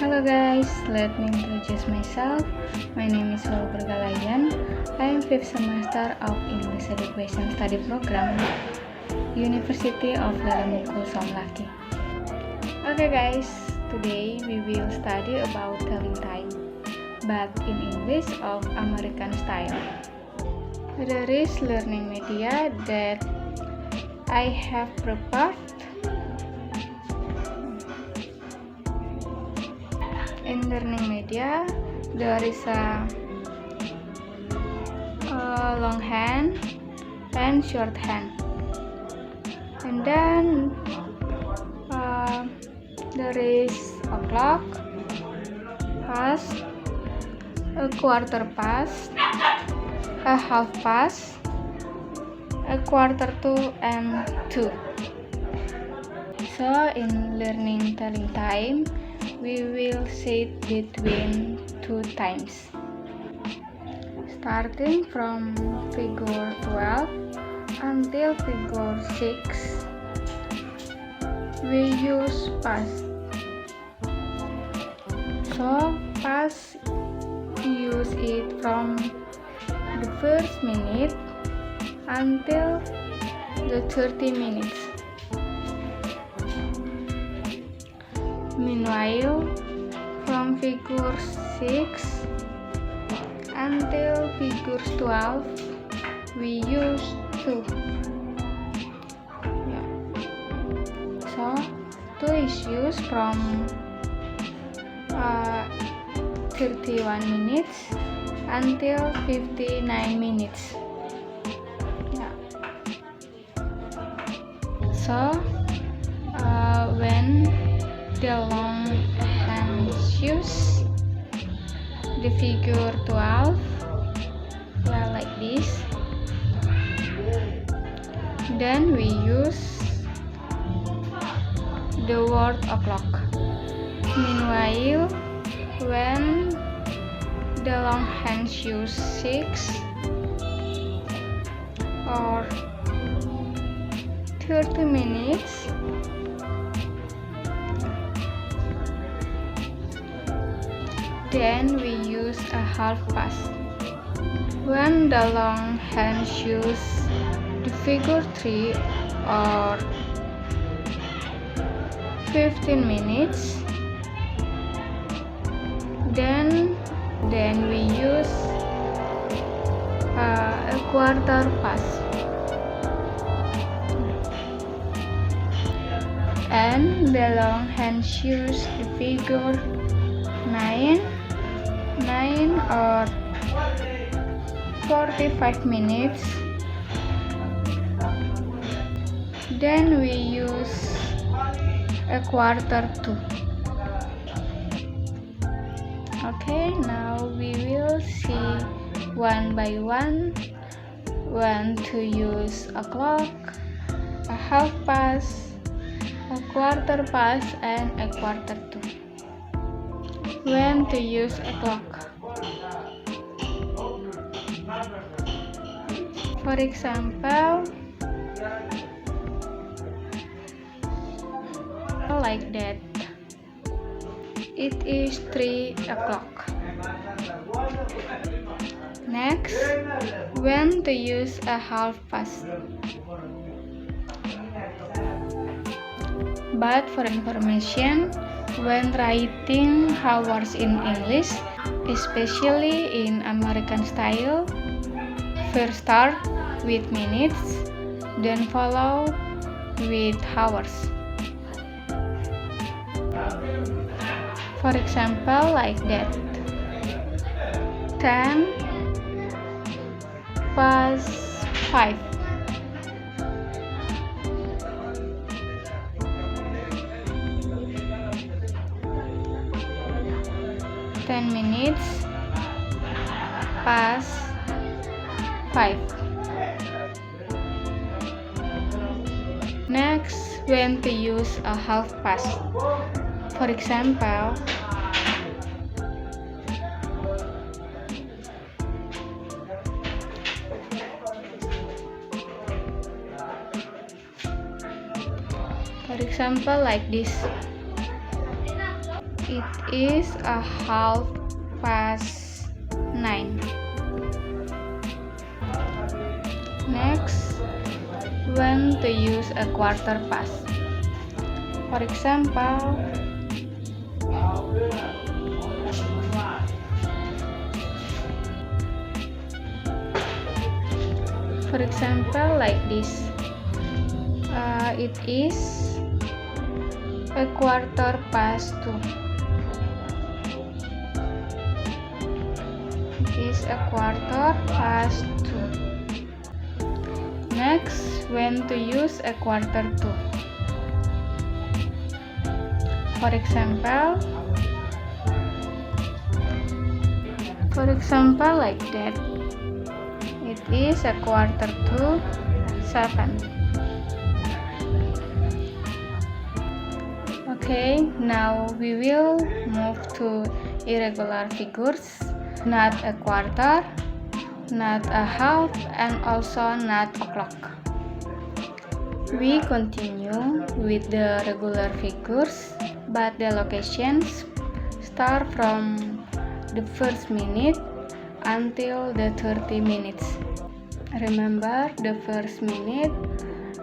Hello guys, let me introduce myself. My name is Laura Bergalayan. I am 5th semester of English Education Study Program, University of Lelemuku, Somlaki. Okay guys, today we will study about telling time, but in English of American style. There is learning media that I have prepared. In learning media, there is a longhand and shorthand, and then there is a clock, past, a quarter past, a half past, a quarter to, and 2. So in learning telling time, we will say between 2 times. Starting from figure 12 until figure 6, we use past. So past, use it from the first minute until the 30 minutes. Meanwhile, from figure 6 until figure 12, we use 2. So 2 is used from 31 minutes until 59 minutes. So when the long hands use the figure 12, like this, then we use the word o'clock. Meanwhile, when the long hands use 6 or 30 minutes, then we use a half past. When the long hands use the figure 3 or 15 minutes, then we use a quarter past. And the long hands use the figure 9 or 45 minutes, then we use a quarter to. Okay, now we will see one by one when to use a clock, a half past, a quarter past, and a quarter to. When to use a clock. For example, like that. It is 3 o'clock. Next, when to use a half past. But for information, when writing hours in English, especially in American style, first start with minutes, then follow with hours. For example, like that. 10 past 5. 10 minutes past 5. Next, when to use a half past. For example, like this. It is 9:30. Next, when to use a quarter past. For example, like this. It is a quarter past 2. It is a quarter past 2. Next, when to use a quarter to. For example, like that. It is a quarter to 7. Okay, now we will move to irregular figures. Not a quarter, not a half, and also not o'clock. We continue with the regular figures, but the locations start from the first minute until the 30 minutes. Remember the first minute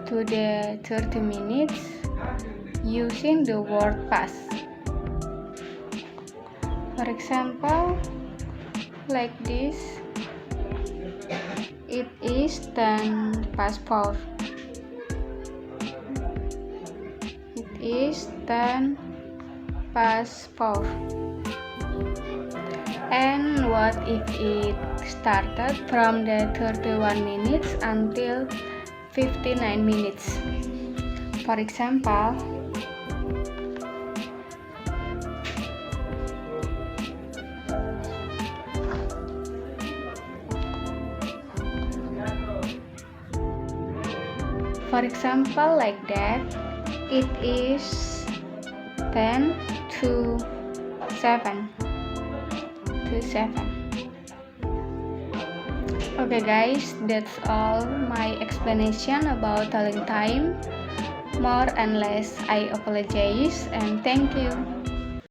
to the 30 minutes using the word past. For example, like this. It is 10 past 4. It is 10 past 4. And what if it started from the 31 minutes until 59 minutes? For example, like that. It is 10 to 7. Okay guys, that's all my explanation about telling time. More and less, I apologize and thank you.